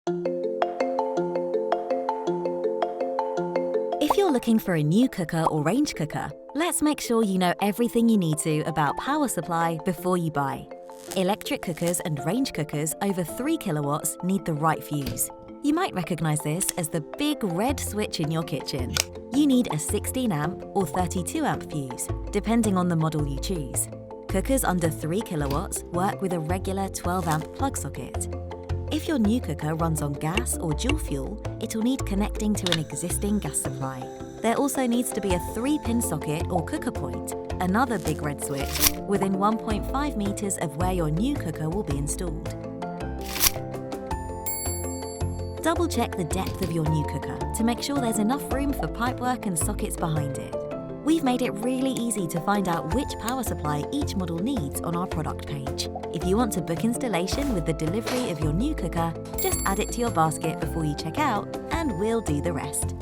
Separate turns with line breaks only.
If you're looking for a new cooker or range cooker, let's make sure you know everything you need to about power supply before you buy. Electric cookers and range cookers over 3 kilowatts need the right fuse. You might recognize this as the big red switch in your kitchen. You need a 16 amp or 32 amp fuse, depending on the model you choose. Cookers under 3 kilowatts work with a regular 12 amp plug socket. If your new cooker runs on gas or dual fuel, it'll need connecting to an existing gas supply. There also needs to be a 3-pin socket or cooker point, another big red switch, within 1.5 meters of where your new cooker will be installed. Double-check the depth of your new cooker to make sure there's enough room for pipework and sockets behind it. We've made it really easy to find out which power supply each model needs on our product page. If you want to book installation with the delivery of your new cooker, just add it to your basket before you check out, and we'll do the rest.